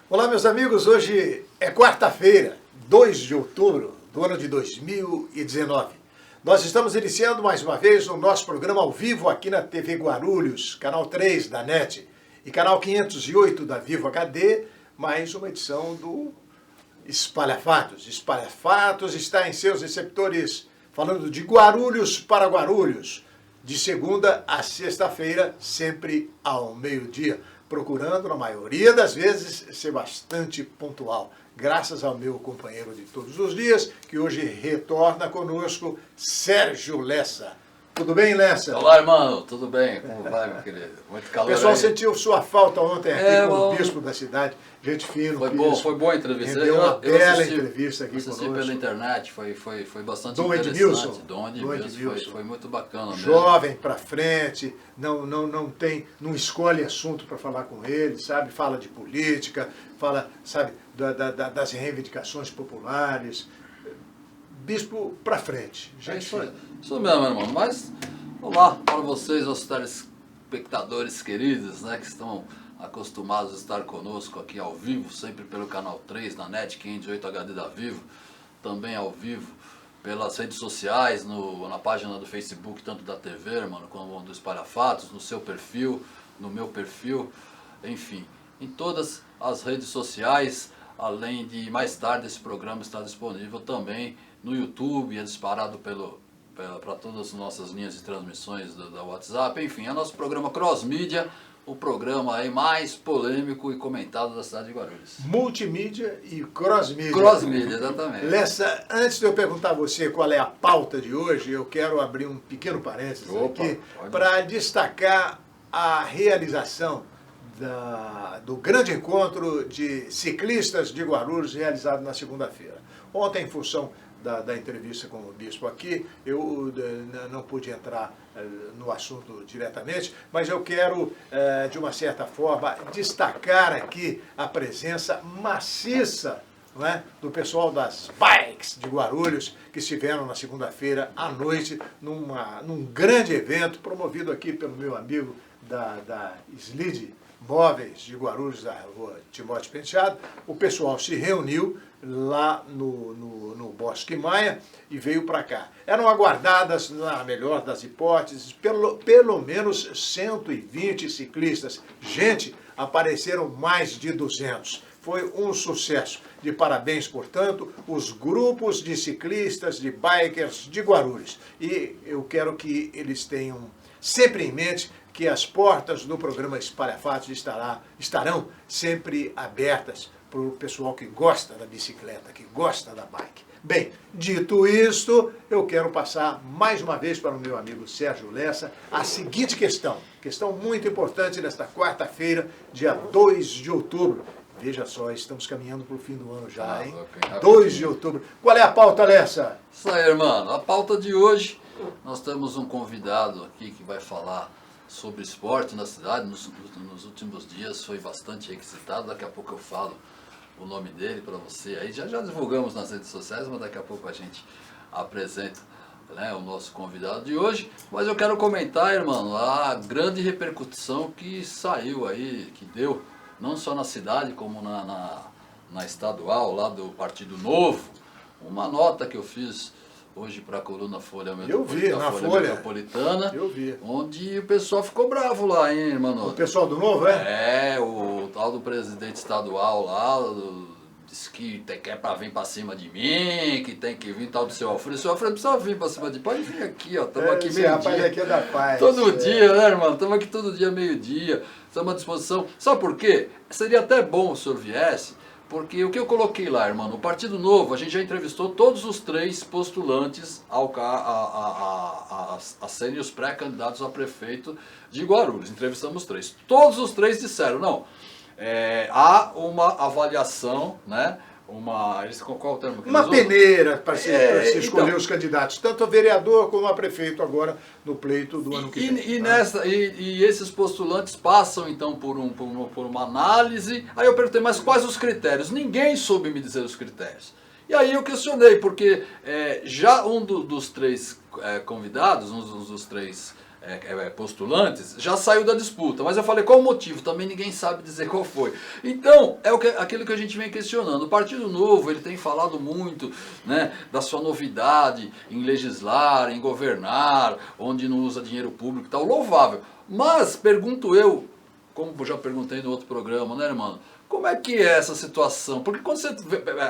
Olá, meus amigos, hoje é quarta-feira, 2 de outubro do ano de 2019. Nós estamos iniciando mais uma vez o nosso programa ao vivo aqui na TV Guarulhos, canal 3 da NET e canal 508 da Vivo HD, mais uma edição do Espalha Fatos. Espalha Fatos está em seus receptores falando de Guarulhos para Guarulhos, de segunda a sexta-feira, sempre ao meio-dia, procurando, na maioria das vezes, ser bastante pontual. Graças ao meu companheiro de todos os dias, que hoje retorna conosco, Sérgio Lessa. Tudo bem, Lessa? Olá, irmão. Tudo bem? Como vai, meu querido? Muito calor. O pessoal aí. Sentiu sua falta ontem aqui com o bispo da cidade. Gente fina, Foi boa a entrevista. Deu uma bela entrevista aqui conosco. Assisti pela internet, foi bastante Dom interessante. Dom Edmilson. Foi muito bacana mesmo. Jovem, pra frente, não escolhe assunto para falar com ele, sabe? Fala de política, fala, sabe, das reivindicações populares. Bispo pra frente. Gente, isso mesmo, irmão. Mas, olá para vocês, nossos telespectadores queridos, né, que estão acostumados a estar conosco aqui ao vivo, sempre pelo canal 3 na NET 508 HD da Vivo, também ao vivo pelas redes sociais, na página do Facebook, tanto da TV, mano, como do Espalha Fatos, no seu perfil, no meu perfil, enfim, em todas as redes sociais, além de mais tarde esse programa está disponível também no YouTube, é disparado para todas as nossas linhas de transmissões da WhatsApp, enfim, é nosso programa Cross Mídia, o programa aí mais polêmico e comentado da cidade de Guarulhos. Multimídia e cross-mídia. Cross-mídia, exatamente. Lessa, antes de eu perguntar a você qual é a pauta de hoje, eu quero abrir um pequeno parênteses aqui para destacar a realização do grande encontro de ciclistas de Guarulhos realizado na segunda-feira. Ontem, em função da entrevista com o bispo aqui, eu não pude entrar no assunto diretamente, mas eu quero, de uma certa forma, destacar aqui a presença maciça, não é, do pessoal das bikes de Guarulhos, que estiveram na segunda-feira à noite num grande evento promovido aqui pelo meu amigo da Slide Móveis de Guarulhos, da rua Timóteo Penteado. O pessoal se reuniu lá no Bosque Maia e veio para cá. Eram aguardadas, na melhor das hipóteses, pelo menos 120 ciclistas. Gente, apareceram mais de 200. Foi um sucesso. De parabéns, portanto, os grupos de ciclistas, de bikers de Guarulhos. E eu quero que eles tenham sempre em mente que as portas do programa Espalha Fatos estarão sempre abertas para o pessoal que gosta da bicicleta, que gosta da bike. Bem, dito isto, eu quero passar mais uma vez para o meu amigo Sérgio Lessa a seguinte questão muito importante nesta quarta-feira, dia 2 de outubro. Veja só, estamos caminhando para o fim do ano já, hein? 2 de outubro. Qual é a pauta, Lessa? Isso aí, irmão. A pauta de hoje, nós temos um convidado aqui que vai falar sobre esporte na cidade. Nos últimos dias foi bastante requisitado, daqui a pouco eu falo o nome dele para você. Aí já divulgamos nas redes sociais, mas daqui a pouco a gente apresenta, né, o nosso convidado de hoje. Mas eu quero comentar, irmão, a grande repercussão que saiu aí, que deu, não só na cidade, como na estadual, lá do Partido Novo. Uma nota que eu fiz hoje para a coluna Folha Metropolitana, onde o pessoal ficou bravo lá, hein, irmão? O pessoal do Novo, é? É, o tal do presidente estadual lá, disse que quer para vir para cima de mim, que tem que vir tal do seu Alfredo. O seu Alfredo precisa vir para cima de mim. Pode vir aqui, ó, estamos aqui meio-dia. Esse rapaz aqui é da paz. Todo dia, né, irmão? Estamos aqui todo dia, meio-dia. Estamos à disposição. Sabe por quê? Seria até bom se o senhor viesse, porque o que eu coloquei lá, irmão, no Partido Novo, a gente já entrevistou todos os 3 postulantes a serem os pré-candidatos a prefeito de Guarulhos. Entrevistamos 3. Todos os 3 disseram, não, há uma avaliação, né? Qual o termo que uma peneira para se escolher então, os candidatos, tanto a vereador como a prefeito agora no pleito do ano que vem. E esses postulantes passam então por uma análise. Aí eu perguntei, mas quais os critérios? Ninguém soube me dizer os critérios. E aí eu questionei, porque já um dos 3 convidados, um dos 3 postulantes, já saiu da disputa. Mas eu falei, qual o motivo? Também ninguém sabe dizer qual foi. Então, aquilo que a gente vem questionando. O Partido Novo, ele tem falado muito, né, da sua novidade em legislar, em governar, onde não usa dinheiro público e tal, louvável. Mas, pergunto eu, como eu já perguntei no outro programa, né, irmão? Como é que é essa situação? Porque quando você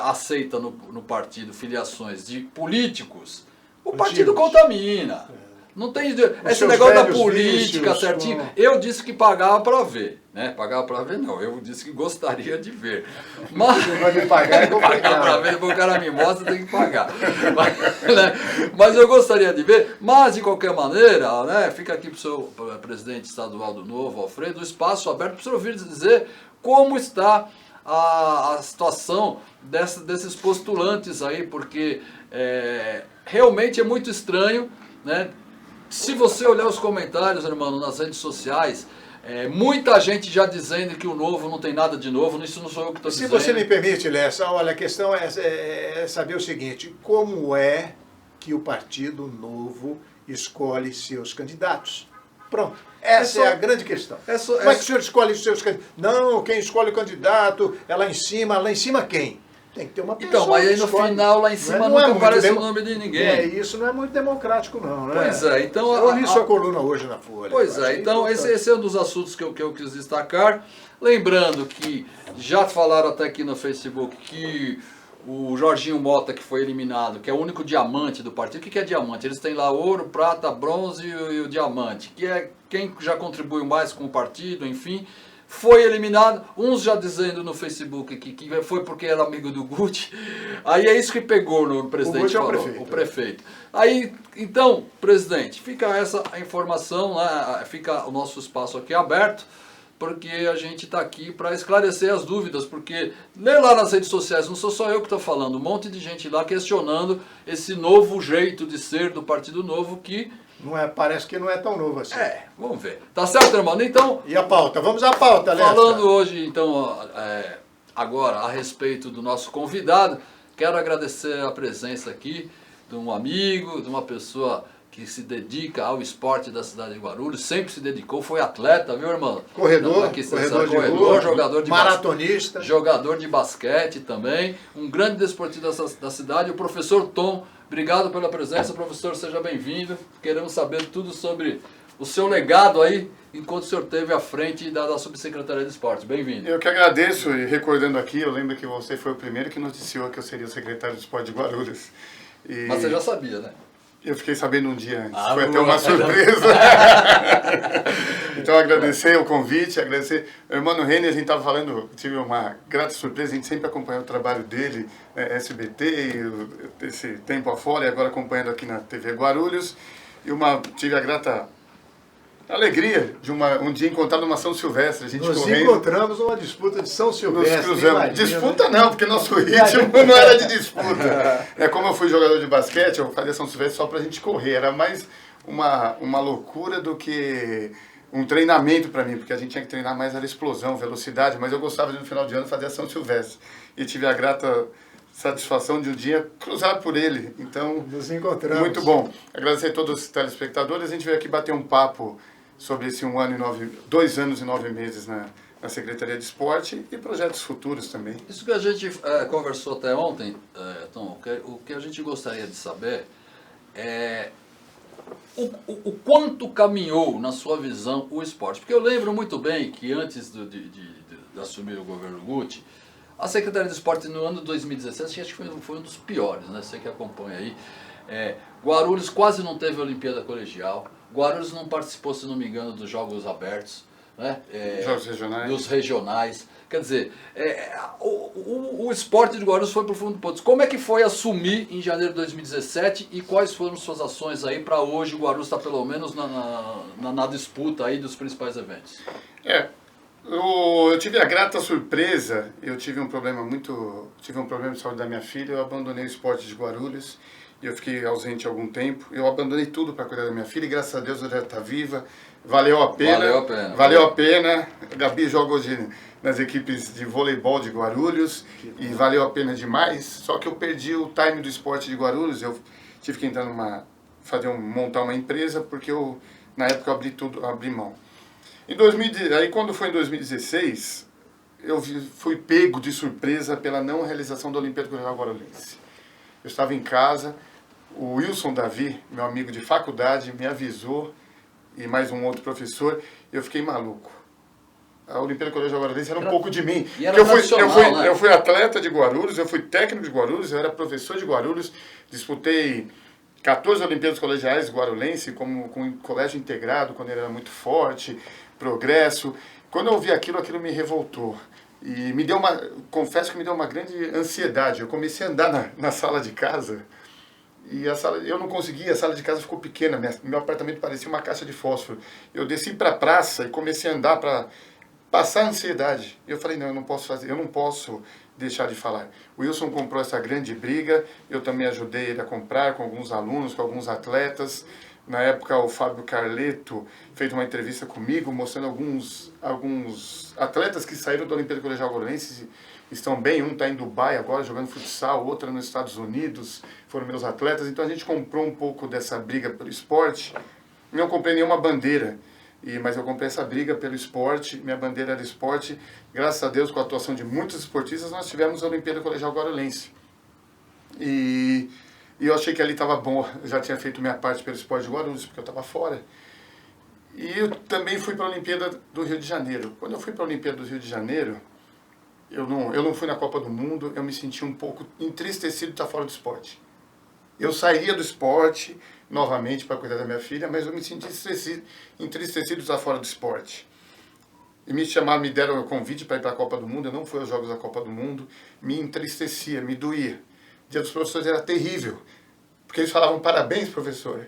aceita no partido filiações de políticos, o partido contamina. Não tem esse negócio da política certinho. Eu disse que pagava para ver, né? Pagava para ver não, eu disse que gostaria de ver. Mas você vai me pagar, eu vou pagar para ver, o cara me mostra, tem que pagar. Mas eu gostaria de ver, mas de qualquer maneira, né? Fica aqui para o seu presidente estadual do Novo, Alfredo, o espaço aberto para o senhor ouvir dizer como está a situação desses postulantes aí, porque realmente é muito estranho, né? Se você olhar os comentários, irmão, nas redes sociais, muita gente já dizendo que o Novo não tem nada de novo, isso não sou eu que estou dizendo. Se você me permite, Lessa, olha, a questão é saber o seguinte, como é que o Partido Novo escolhe seus candidatos? Pronto, essa é a grande questão. Como é que o senhor escolhe os seus candidatos? Não, quem escolhe o candidato é lá em cima quem? Tem que ter uma pessoa. Então, mas aí no final, lá em cima, nunca aparece o nome de ninguém. Isso não é muito democrático, não, né? Pois é, então... Eu li sua coluna hoje na Folha. Pois é, então esse é um dos assuntos que eu quis destacar. Lembrando que já falaram até aqui no Facebook que o Jorginho Mota, que foi eliminado, que é o único diamante do partido. O que é diamante? Eles têm lá ouro, prata, bronze e o diamante, que é quem já contribui mais com o partido, enfim... Foi eliminado, uns já dizendo no Facebook que foi porque era amigo do Guti. Aí é isso que pegou no presidente. O Guti é o prefeito. Aí, então, presidente, fica essa informação, né, fica o nosso espaço aqui aberto, porque a gente está aqui para esclarecer as dúvidas, porque lê lá nas redes sociais, não sou só eu que estou falando, um monte de gente lá questionando esse novo jeito de ser do Partido Novo que... Parece que não é tão novo assim. Vamos ver. Tá certo, irmão? Então... E a pauta? Vamos à pauta, Lessa. Falando hoje, então, agora, a respeito do nosso convidado, quero agradecer a presença aqui de um amigo, de uma pessoa que se dedica ao esporte da cidade de Guarulhos, sempre se dedicou, foi atleta, viu, irmão? Corredor jogador de maratonista. Jogador de basquete também, um grande desportista da cidade, o professor Tom. Obrigado pela presença, professor, seja bem-vindo. Queremos saber tudo sobre o seu legado aí, enquanto o senhor esteve à frente da Subsecretaria de Esporte. Bem-vindo. Eu que agradeço, e recordando aqui, eu lembro que você foi o primeiro que noticiou que eu seria o secretário de Esporte de Guarulhos. Mas você já sabia, né? Eu fiquei sabendo um dia antes, foi até uma surpresa. Então agradecer o convite, agradecer. O irmão Renner, a gente estava falando, tive uma grata surpresa, a gente sempre acompanhou o trabalho dele, SBT, esse tempo afora, e agora acompanhando aqui na TV Guarulhos. E tive a grata alegria de um dia encontrar numa São Silvestre, a gente Nos correndo. encontramos numa disputa de São Silvestre. Nos cruzamos. Disputa não, porque nosso ritmo não era de disputa. Como eu fui jogador de basquete, eu fazia São Silvestre só pra gente correr. Era mais uma loucura do que um treinamento para mim, porque a gente tinha que treinar mais a explosão, velocidade, mas eu gostava de no final de ano fazer a São Silvestre. E tive a grata satisfação de um dia cruzar por ele. Então, nos encontramos. Muito bom. Agradecer a todos os telespectadores. A gente veio aqui bater um papo sobre esse 2 anos e 9 meses na Secretaria de Esporte e projetos futuros também. Isso que a gente conversou até ontem, Tom, o que a gente gostaria de saber é o quanto caminhou, na sua visão, o esporte. Porque eu lembro muito bem que antes de assumir o governo Guti, a Secretaria de Esporte no ano 2017, acho que foi um dos piores, né? Você que acompanha aí. Guarulhos quase não teve Olimpíada Colegial. Guarulhos não participou, se não me engano, dos Jogos Abertos, né? Jogos regionais. Dos regionais. Quer dizer, o esporte de Guarulhos foi para o fundo do poço. Como é que foi assumir em janeiro de 2017 e quais foram suas ações aí para hoje o Guarulhos estar pelo menos na disputa aí dos principais eventos? Eu tive a grata surpresa, eu tive um problema de saúde da minha filha, eu abandonei o esporte de Guarulhos. Eu fiquei ausente há algum tempo. Eu abandonei tudo para cuidar da minha filha e graças a Deus ela já está viva. Valeu a pena. Valeu a pena. A Gabi joga hoje nas equipes de voleibol de Guarulhos e valeu a pena demais. Só que eu perdi o time do esporte de Guarulhos. Eu tive que entrar montar uma empresa porque eu Na época eu abri tudo, abri mão. Aí quando foi em 2016, fui pego de surpresa pela não realização da Olimpíada Colegial Guarulhense. Eu estava em casa, o Wilson Davi, meu amigo de faculdade, me avisou, e mais um outro professor, eu fiquei maluco. A Olimpíada Colegial Guarulhense era um pouco de mim. E era Eu fui atleta de Guarulhos, eu fui técnico de Guarulhos, eu era professor de Guarulhos, disputei 14 Olimpíadas Colegiais Guarulhense, como com colégio integrado, quando ele era muito forte, progresso. Quando eu ouvi aquilo me revoltou. E confesso que me deu uma grande ansiedade. Eu comecei a andar na sala de casa, e eu não conseguia, a sala de casa ficou pequena, meu apartamento parecia uma caixa de fósforo. Eu desci para a praça e comecei a andar para passar a ansiedade. Eu falei, não, eu não posso deixar de falar. O Wilson comprou essa grande briga, eu também ajudei ele a comprar com alguns alunos, com alguns atletas. Na época, o Fábio Carleto fez uma entrevista comigo, mostrando alguns atletas que saíram da Olimpíada Colegial Guarulhense, estão bem. Um está em Dubai agora, jogando futsal, outro nos Estados Unidos, foram meus atletas. Então a gente comprou um pouco dessa briga pelo esporte. Não comprei nenhuma bandeira, mas eu comprei essa briga pelo esporte, minha bandeira era esporte. Graças a Deus, com a atuação de muitos esportistas, nós tivemos a Olimpíada Colegial Guarulhense. E eu achei que ali estava bom, eu já tinha feito minha parte pelo esporte de Guarulhos, porque eu estava fora. E eu também fui para a Olimpíada do Rio de Janeiro. Quando eu fui para a Olimpíada do Rio de Janeiro, eu não fui na Copa do Mundo, eu me senti um pouco entristecido de estar fora do esporte. Eu sairia do esporte novamente para cuidar da minha filha, mas eu me senti entristecido de estar fora do esporte. E me deram o convite para ir para a Copa do Mundo, eu não fui aos Jogos da Copa do Mundo, me entristecia, me doía. O Dia dos Professores era terrível, porque eles falavam, parabéns, professor.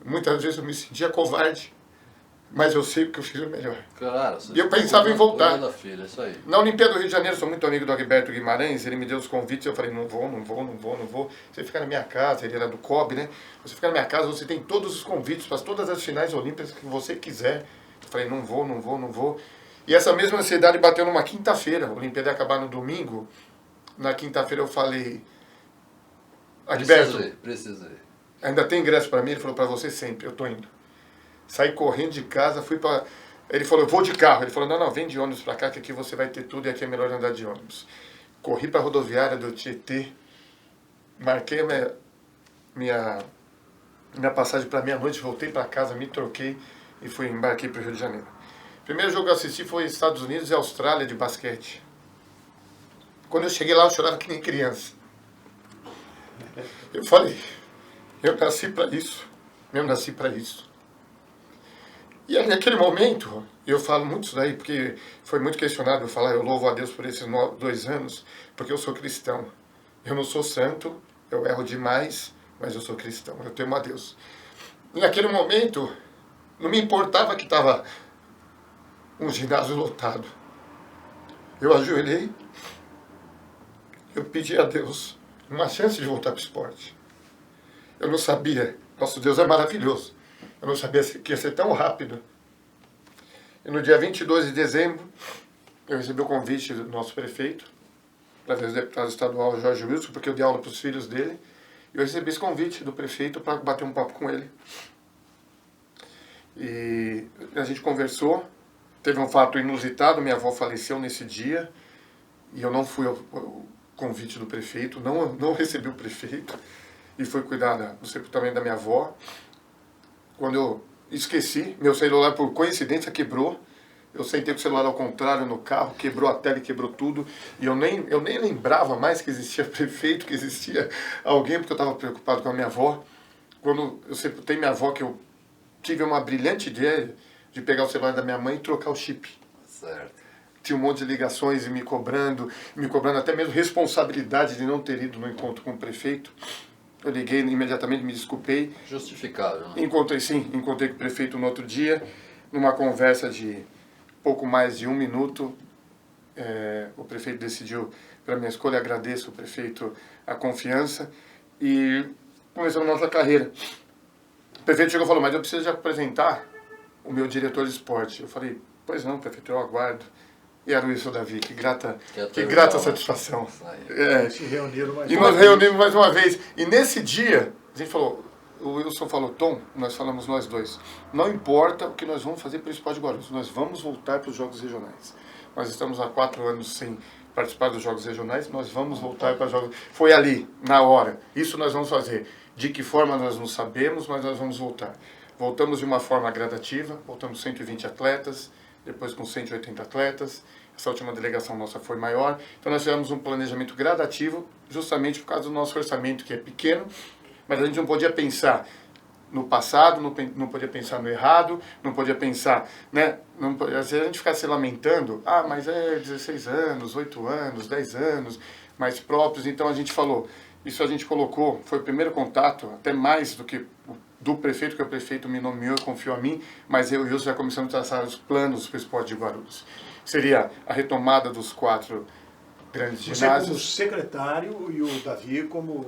Muitas vezes eu me sentia covarde, mas eu sei que eu fiz o melhor. Claro, e eu pensava em voltar. Da filha, isso aí. Na Olimpíada do Rio de Janeiro, sou muito amigo do Agberto Guimarães, ele me deu os convites, eu falei, não vou. Você fica na minha casa, ele era do COB, né? Você fica na minha casa, você tem todos os convites para todas as finais olímpicas que você quiser. Eu falei, não vou. E essa mesma ansiedade bateu numa quinta-feira, a Olimpíada ia acabar no domingo. Na quinta-feira eu falei, Agberto, Precisei. Ainda tem ingresso para mim? Ele falou, para você sempre, eu tô indo. Saí correndo de casa, fui para... Ele falou, eu vou de carro. Ele falou, não, vem de ônibus para cá, que aqui você vai ter tudo e aqui é melhor andar de ônibus. Corri para a rodoviária do Tietê, marquei minha passagem para meia-noite, voltei para casa, me troquei e embarquei para o Rio de Janeiro. O primeiro jogo que eu assisti foi Estados Unidos e Austrália de basquete. Quando eu cheguei lá, eu chorava que nem criança. Eu falei, eu nasci para isso. E aí, naquele momento, eu falo muito isso daí, porque foi muito questionado eu falar, eu louvo a Deus por esses 2 anos, porque eu sou cristão. Eu não sou santo, eu erro demais, mas eu sou cristão, eu temo a Deus. E naquele momento, não me importava que estava um ginásio lotado. Eu ajoelhei, eu pedi a Deus uma chance de voltar para o esporte. Eu não sabia, nosso Deus é maravilhoso. Eu não sabia que ia ser tão rápido. E no dia 22 de dezembro, eu recebi o convite do nosso prefeito, através do deputado estadual Jorge Wilson, porque eu dei aula para os filhos dele. E eu recebi esse convite do prefeito para bater um papo com ele. E a gente conversou. Teve um fato inusitado, minha avó faleceu nesse dia. E eu não fui ao convite do prefeito, não recebi o prefeito. E fui cuidar do sepultamento da minha avó. Quando eu esqueci, meu celular por coincidência quebrou. Eu sentei com o celular ao contrário no carro, quebrou a tela e quebrou tudo. E eu nem lembrava mais que existia prefeito, que existia alguém, porque eu estava preocupado com a minha avó. Quando eu sepultei minha avó, que eu tive uma brilhante ideia de pegar o celular da minha mãe e trocar o chip. Certo. Tinha um monte de ligações e me cobrando até mesmo responsabilidade de não ter ido no encontro com o prefeito. Eu liguei imediatamente, me desculpei. Justificável, né? Encontrei com o prefeito no outro dia, numa conversa de pouco mais de 1 minuto. O prefeito decidiu pela minha escolha, agradeço o prefeito a confiança e começamos a nossa carreira. O prefeito chegou e falou, mas eu preciso de apresentar o meu diretor de esporte. Eu falei, pois não, prefeito, eu aguardo. E era o Wilson Davi, que grata satisfação. Se reuniram mais e nós reunimos mais uma vez. E nesse dia, a gente falou, o Wilson falou, Tom, nós falamos nós dois, não importa o que nós vamos fazer pelo Sport de Guarulhos, nós vamos voltar para os Jogos Regionais. Nós estamos há 4 anos sem participar dos Jogos Regionais, nós vamos voltar para os Jogos... Foi ali, na hora, isso nós vamos fazer. De que forma nós não sabemos, mas nós vamos voltar. Voltamos de uma forma gradativa, voltamos 120 atletas, depois com 180 atletas, essa última delegação nossa foi maior, então nós tivemos um planejamento gradativo, justamente por causa do nosso orçamento, que é pequeno, mas a gente não podia pensar no passado, não podia pensar no errado, não podia pensar, né? Às vezes a gente fica se lamentando, mas é 16 anos, 8 anos, 10 anos, mais próprios, então a gente falou, isso a gente colocou, foi o primeiro contato, até mais do que do prefeito, que o prefeito me nomeou e confiou a mim, mas eu e o Wilson já começamos a traçar os planos para o Sport de Guarulhos. Seria a retomada dos 4 grandes ginásios. Você como secretário e o Davi como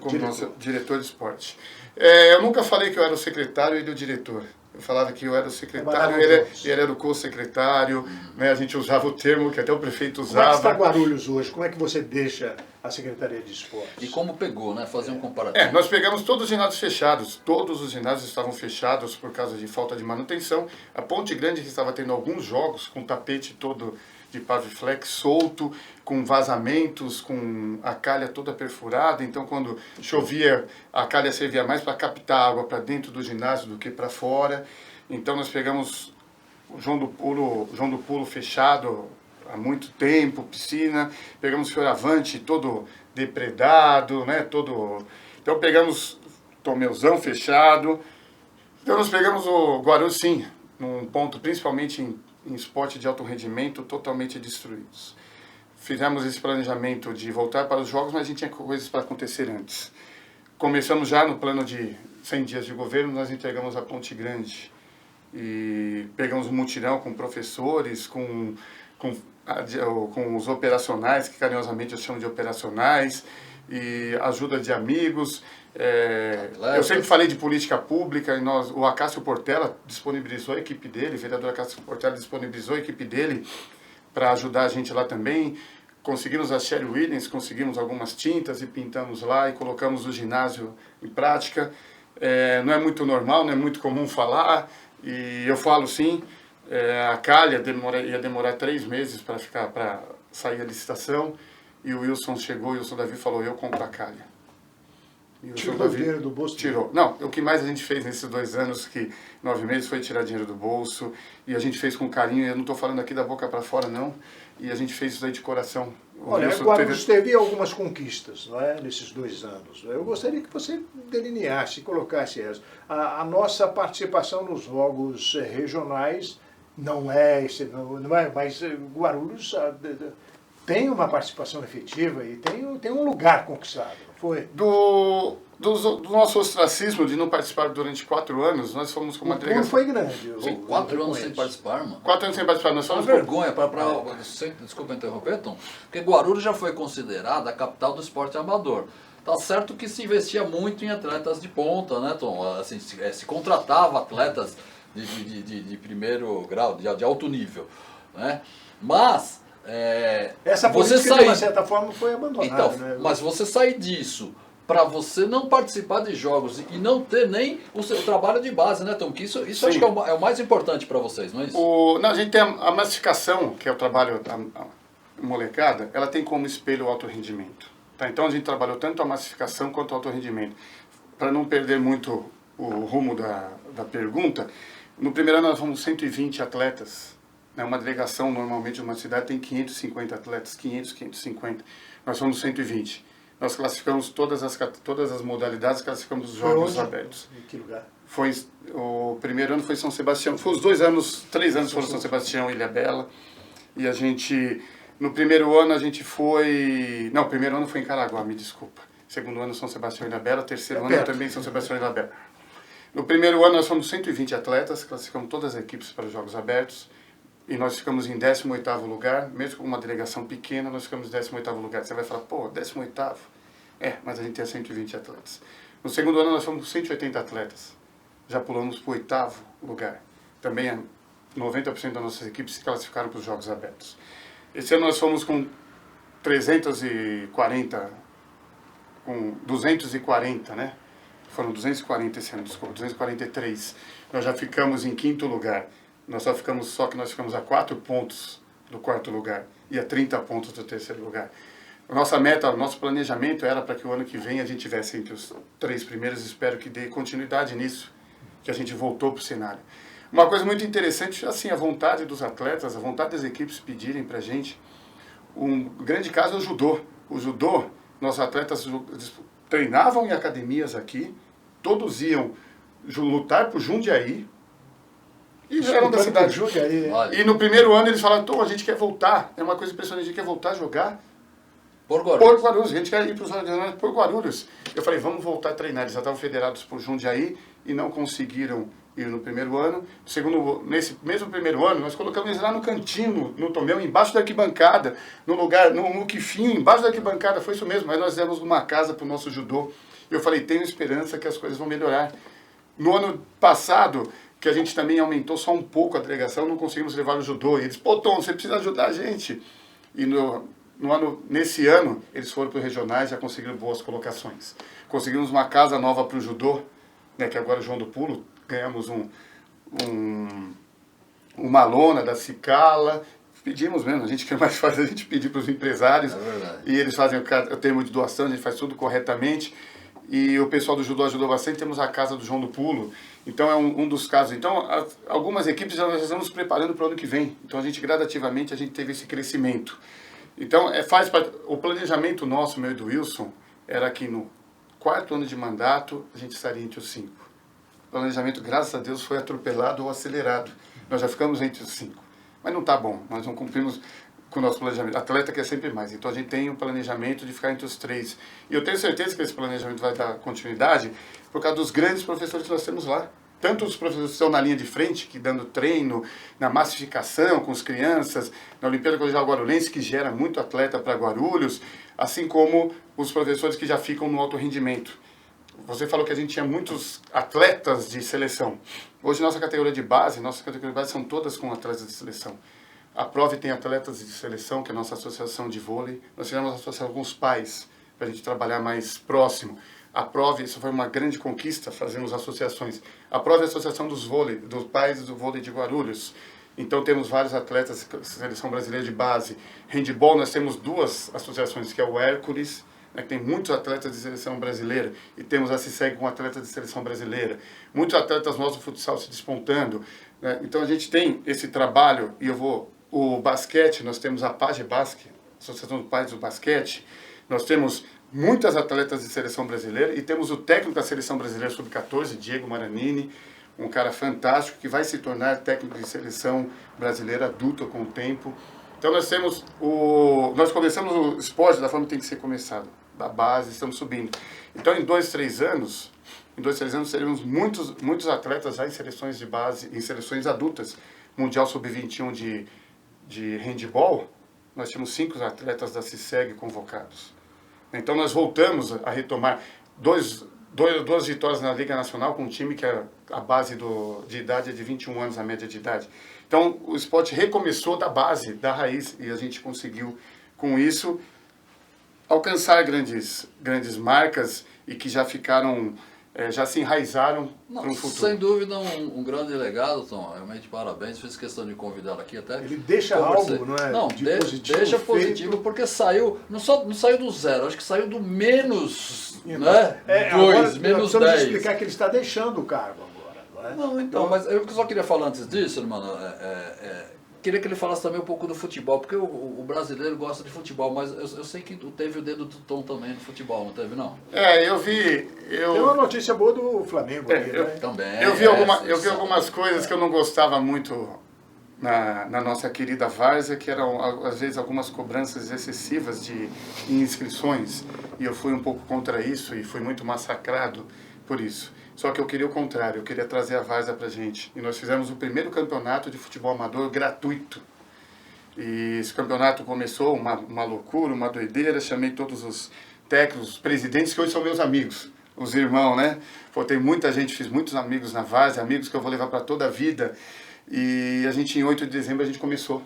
diretor. Nosso diretor de esporte. Eu nunca falei que eu era o secretário e ele o diretor. Eu falava que eu era o secretário e ele era o co-secretário. Né? A gente usava o termo que até o prefeito usava. Como é que está Guarulhos hoje? Como é que você deixa a Secretaria de Esportes? E como pegou, né? Fazer um comparativo. Nós pegamos todos os ginásios fechados. Todos os ginásios estavam fechados por causa de falta de manutenção. A Ponte Grande que estava tendo alguns jogos com tapete todo de Paviflex solto, com vazamentos, com a calha toda perfurada. Então, quando chovia, a calha servia mais para captar água para dentro do ginásio do que para fora. Então, nós pegamos o João do Pulo fechado há muito tempo, piscina. Pegamos o Fioravante todo depredado, né? Então, pegamos Tomeuzão fechado. Então, nós pegamos o Guarulhos, sim, num ponto, principalmente em esporte de alto rendimento, totalmente destruídos. Fizemos esse planejamento de voltar para os jogos, mas a gente tinha coisas para acontecer antes. Começamos já no plano de 100 dias de governo, nós entregamos a Ponte Grande. E pegamos um mutirão com professores, com os operacionais, que carinhosamente eu chamo de operacionais, e ajuda de amigos. Eu sempre falei de política pública, e o Acácio Portela disponibilizou a equipe dele, o vereador Acácio Portela disponibilizou a equipe dele para ajudar a gente lá também. Conseguimos a Sherry Williams, conseguimos algumas tintas e pintamos lá e colocamos o ginásio em prática. Não é muito normal, não é muito comum falar, e eu falo sim, a calha ia demorar 3 meses para sair a licitação, e o Wilson chegou, e o Wilson Davi falou, eu compro a calha. Tirou o dinheiro do bolso? Tirou. Não, o que mais a gente fez nesses 2 anos, 9 meses, foi tirar dinheiro do bolso, e a gente fez com carinho, eu não estou falando aqui da boca para fora, não, e a gente fez isso aí de coração. Olha, Guarulhos teve algumas conquistas, não é, nesses 2 anos. Eu gostaria que você delineasse, colocasse essa. A nossa participação nos jogos regionais não é, mas Guarulhos tem uma participação efetiva e tem um lugar conquistado, não foi? Do nosso ostracismo de não participar durante 4 anos, nós fomos com uma delegação... foi grande. Sim, 4 anos sem participar, mano. 4 anos sem participar, nós fomos... Uma vergonha, desculpa interromper, Tom, porque Guarulhos já foi considerada a capital do esporte amador. Tá certo que se investia muito em atletas de ponta, né, Tom? Assim, se contratava atletas de primeiro grau, de alto nível, né? Mas... essa política, de uma certa forma, foi abandonada. Então, né? Mas você sair disso para você não participar de jogos e não ter nem o seu trabalho de base, né, Tom? Que isso acho que é o mais importante para vocês, não é isso? A gente tem a massificação, que é o trabalho da molecada, ela tem como espelho o alto rendimento. Tá? Então a gente trabalhou tanto a massificação quanto o alto rendimento. Para não perder muito o rumo da pergunta, no primeiro ano nós fomos 120 atletas. Uma delegação, normalmente, de uma cidade tem 550 atletas, 550. Nós somos 120. Nós classificamos todas as modalidades, classificamos os jogos abertos. Em que lugar? O primeiro ano foi São Sebastião. Foi os 3 anos foram São Sebastião e Ilhabela. E a gente, no primeiro ano a gente foi... Não, o primeiro ano foi em Caraguá, me desculpa. Segundo ano São Sebastião e Ilhabela, terceiro ano também São Sebastião e Ilhabela. No primeiro ano nós fomos 120 atletas, classificamos todas as equipes para os jogos abertos. E nós ficamos em 18º lugar, mesmo com uma delegação pequena, nós ficamos em 18º lugar. Você vai falar, pô, 18º? Mas a gente tem 120 atletas. No segundo ano nós fomos 180 atletas. Já pulamos para o 8º lugar. Também 90% das nossas equipes se classificaram para os Jogos Abertos. Esse ano nós fomos com 240, né? Foram 240 esse ano, desculpa, 243. Nós já ficamos em 5º lugar. Nós ficamos a 4 pontos do 4º lugar e a 30 pontos do 3º lugar. A nossa meta, o nosso planejamento era para que o ano que vem a gente tivesse entre os 3 primeiros. Espero que dê continuidade nisso, que a gente voltou para o cenário. Uma coisa muito interessante, assim, a vontade dos atletas, a vontade das equipes pedirem para a gente. Um grande caso é o judô. O judô, nossos atletas treinavam em academias aqui, todos iam lutar por Jundiaí, e já eram da cidade. E no primeiro ano eles falaram, Tom, a gente quer voltar. É uma coisa impressionante, a gente quer voltar a jogar por Guarulhos. A gente quer ir para os regionais por Guarulhos. Eu falei, vamos voltar a treinar. Eles já estavam federados por Jundiaí e não conseguiram ir no primeiro ano. Nesse mesmo primeiro ano, nós colocamos eles lá no cantinho, no Tomeu, embaixo da arquibancada, no lugar, no Quifinho, embaixo da arquibancada, foi isso mesmo. Mas nós demos uma casa para o nosso judô. E eu falei, tenho esperança que as coisas vão melhorar. No ano passado, que a gente também aumentou só um pouco a delegação, não conseguimos levar o judô. E eles, pô, Tom, você precisa ajudar a gente. E nesse ano, eles foram para os regionais e já conseguiram boas colocações. Conseguimos uma casa nova para o judô, né, que agora é o João do Pulo. Ganhamos uma lona da Cicala. Pedimos mesmo, a gente quer mais faz a gente pedir para os empresários. E eles fazem o termo de doação, a gente faz tudo corretamente. E o pessoal do judô ajudou bastante. Temos a casa do João do Pulo. Então é um dos casos. Então algumas equipes já estamos preparando para o ano que vem. Então a gente gradativamente teve esse crescimento. Então o planejamento nosso, meu e do Wilson, era que no 4º ano de mandato a gente estaria entre os 5. O planejamento, graças a Deus, foi atropelado ou acelerado. Nós já ficamos entre os 5. Mas não está bom, nós não cumprimos com o nosso planejamento. Atleta quer sempre mais, então a gente tem um planejamento de ficar entre os 3. E eu tenho certeza que esse planejamento vai dar continuidade por causa dos grandes professores que nós temos lá. Tanto os professores que estão na linha de frente, que dando treino, na massificação com as crianças, na Olimpíada Colegial Guarulhense, que gera muito atleta para Guarulhos, assim como os professores que já ficam no alto rendimento. Você falou que a gente tinha muitos atletas de seleção. Hoje nossa categoria de base são todas com atletas de seleção. A Prove tem atletas de seleção, que é a nossa associação de vôlei. Nós tivemos associação com os pais, para a gente trabalhar mais próximo. A Prove, isso foi uma grande conquista, fazemos associações. A Prove é a associação dos pais do vôlei de Guarulhos. Então temos vários atletas da seleção brasileira de base. Handball, nós temos 2 associações, que é o Hércules, né, que tem muitos atletas de seleção brasileira, e temos a CISEG com atletas de seleção brasileira. Muitos atletas nossos do futsal se despontando. Né? Então a gente tem esse trabalho, e o basquete, nós temos a Page Basque, Associação dos Pais do Basquete. Nós temos muitas atletas de seleção brasileira, e temos o técnico da seleção brasileira sub-14, Diego Maranini, um cara fantástico que vai se tornar técnico de seleção brasileira adulta com o tempo. Então nós começamos o esporte da forma que tem que ser começado, da base, estamos subindo. Então em 2, 3 anos teremos muitos atletas já em seleções de base, em seleções adultas. Mundial Sub-21 de handball, nós tínhamos 5 atletas da CISEG convocados. Então nós voltamos a retomar duas vitórias na Liga Nacional com um time que a base de idade é de 21 anos, a média de idade. Então o esporte recomeçou da base, da raiz, e a gente conseguiu com isso alcançar grandes marcas e que já ficaram, já se enraizaram para o futuro. Sem dúvida um grande legado, Tom. Realmente parabéns, fiz questão de convidá-lo aqui até. Ele deixa algo, não é? Não, deixa positivo, porque saiu, não saiu do 0, acho que saiu do menos, né? 2, menos 10. Precisamos explicar que ele está deixando o cargo agora, não é? Não, então, mas eu só queria falar antes disso, irmão, queria que ele falasse também um pouco do futebol, porque o brasileiro gosta de futebol, mas eu sei que teve o dedo do Tom também no futebol, não teve, não? Eu vi... Tem uma notícia boa do Flamengo aqui, né? Também. Eu vi algumas coisas que eu não gostava muito na nossa querida Várzea, que eram, às vezes, algumas cobranças excessivas de inscrições, e eu fui um pouco contra isso e fui muito massacrado por isso. Só que eu queria o contrário, eu queria trazer a Várzea pra gente. E nós fizemos o primeiro campeonato de futebol amador gratuito. E esse campeonato começou uma loucura, uma doideira. Chamei todos os técnicos, os presidentes, que hoje são meus amigos, os irmãos, né? Pô, tem muita gente, fiz muitos amigos na Várzea, amigos que eu vou levar para toda a vida. E a gente, em 8 de dezembro, a gente começou.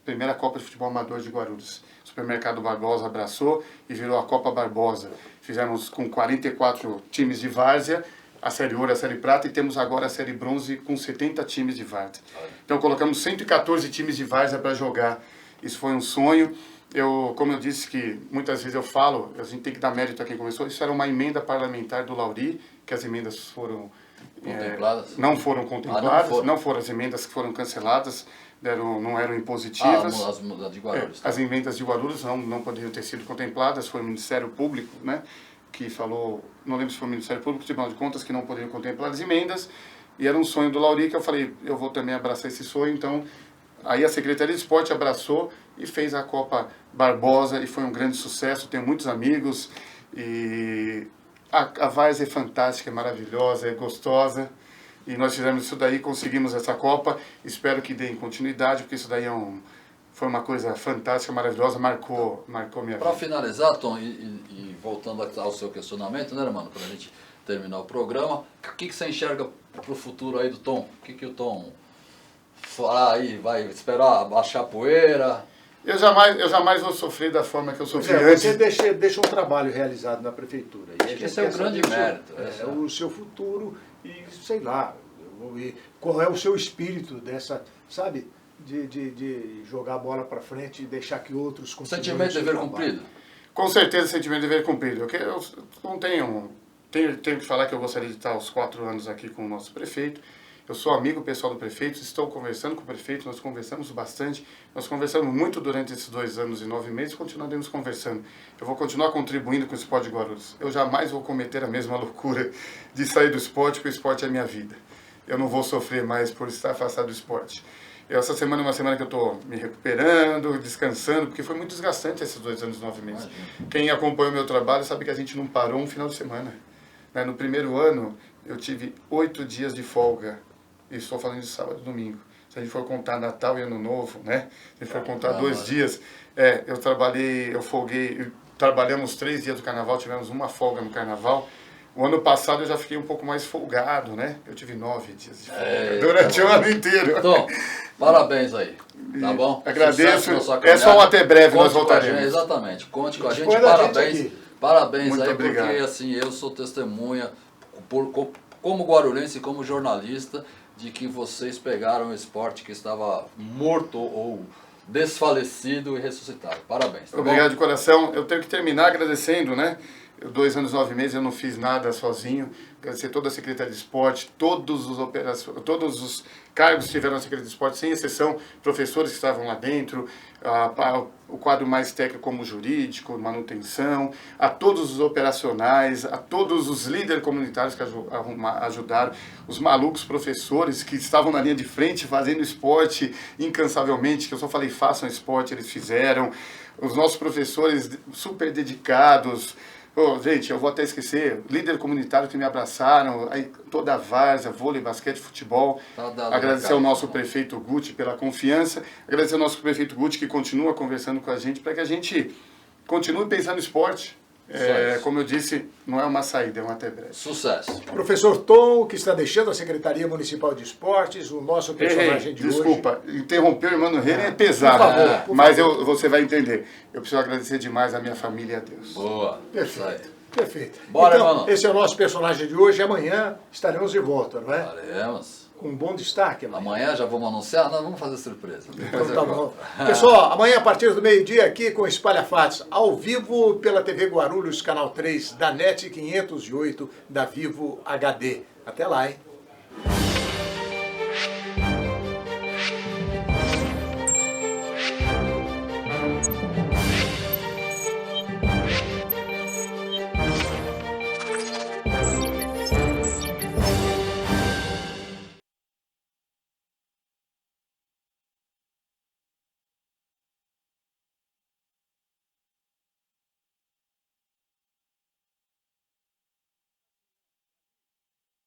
primeira Copa de Futebol Amador de Guarulhos. O Supermercado Barbosa abraçou e virou a Copa Barbosa. Fizemos com 44 times de várzea, a Série Ouro e a Série Prata, e temos agora a Série Bronze com 70 times de várzea. Então colocamos 114 times de várzea para jogar. Isso foi um sonho. Como eu disse que muitas vezes eu falo, a gente tem que dar mérito a quem começou, isso era uma emenda parlamentar do Lauri, que as emendas foram... não foram contempladas, não foram as emendas que foram canceladas, não eram impositivas. As de Guarulhos. As emendas de Guarulhos não poderiam ter sido contempladas, foi o Ministério Público, né, que falou, não lembro se foi o Ministério Público, o Tribunal de Contas, que não poderiam contemplar as emendas, e era um sonho do Lauri, que eu falei, eu vou também abraçar esse sonho, então aí a Secretaria de Esporte abraçou e fez a Copa Barbosa, e foi um grande sucesso, tenho muitos amigos, e a várzea é fantástica, é maravilhosa, é gostosa, e nós fizemos isso daí, conseguimos essa Copa, espero que dê continuidade, porque isso daí foi uma coisa fantástica, maravilhosa, marcou minha vida. Para finalizar, Tom, e voltando ao seu questionamento, né, mano, para a gente terminar o programa, o que você enxerga para o futuro aí do Tom? O que o Tom aí vai esperar baixar a poeira? Eu jamais vou sofrer da forma que eu sofri antes. Você deixa um trabalho realizado na prefeitura. Acho que esse é o grande mérito. O seu futuro e, sei lá, qual é o seu espírito dessa, sabe, de jogar a bola para frente e deixar que outros consigam. Sentimento de dever cumprido? Com certeza, sentimento de dever cumprido. Eu não tenho que falar que eu gostaria de estar aos 4 anos aqui com o nosso prefeito. Eu sou amigo pessoal do prefeito, estou conversando com o prefeito, nós conversamos bastante, nós conversamos muito durante esses 2 anos e 9 meses, continuaremos conversando. Eu vou continuar contribuindo com o esporte de Guarulhos. Eu jamais vou cometer a mesma loucura de sair do esporte, porque o esporte é a minha vida. Eu não vou sofrer mais por estar afastado do esporte. Essa semana é uma semana que eu estou me recuperando, descansando, porque foi muito desgastante esses 2 anos e 9 meses. Quem acompanha o meu trabalho sabe que a gente não parou um final de semana. No primeiro ano, eu tive 8 dias de folga. E estou falando de sábado e domingo. Se a gente for contar Natal e Ano Novo, né? Se a gente for contar 2 dias, eu folguei, trabalhamos 3 dias do Carnaval, tivemos uma folga no Carnaval. O ano passado eu já fiquei um pouco mais folgado, né? Eu tive 9 dias de folga durante o ano inteiro. Então, parabéns aí, tá bom? Agradeço. É só um até breve, nós voltaremos. Exatamente, conte com a gente, parabéns Muito aí, obrigado. Porque assim, eu sou testemunha, como guarulhense e como jornalista, de que vocês pegaram um esporte que estava morto ou desfalecido e ressuscitaram. Parabéns. Tá Obrigado bom? de coração. Eu tenho que terminar agradecendo, né? 2 anos e 9 meses eu não fiz nada sozinho. Agradecer toda a Secretaria de Esporte, todos os cargos que tiveram na Secretaria de Esporte, sem exceção, professores que estavam lá dentro, o quadro mais técnico como jurídico, manutenção, a todos os operacionais, a todos os líderes comunitários que ajudaram, os malucos professores que estavam na linha de frente fazendo esporte incansavelmente, que eu só falei façam esporte, eles fizeram, os nossos professores super dedicados. Gente, eu vou até esquecer, líder comunitário que me abraçaram, aí toda a várzea, vôlei, basquete, futebol. Agradecer ao nosso prefeito Guti pela confiança, agradecer ao nosso prefeito Guti que continua conversando com a gente para que a gente continue pensando no esporte. Como eu disse, não é uma saída, é um até breve. Sucesso. Professor Tom, que está deixando a Secretaria Municipal de Esportes, o nosso personagem de desculpa, interromper o irmão Renan é pesado, mas você vai entender. Eu preciso agradecer demais a minha família e a Deus. Boa. Perfeito. Perfeito. Bora, então, mano. Esse é o nosso personagem de hoje. Amanhã estaremos de volta, não é? Estaremos. Com um bom destaque. Amanhã já vamos anunciar? Não, vamos fazer surpresa. Então, tá bom. Pessoal, amanhã a partir do meio-dia aqui com Espalha Fatos, ao vivo pela TV Guarulhos, canal 3 da NET 508 da Vivo HD. Até lá, hein?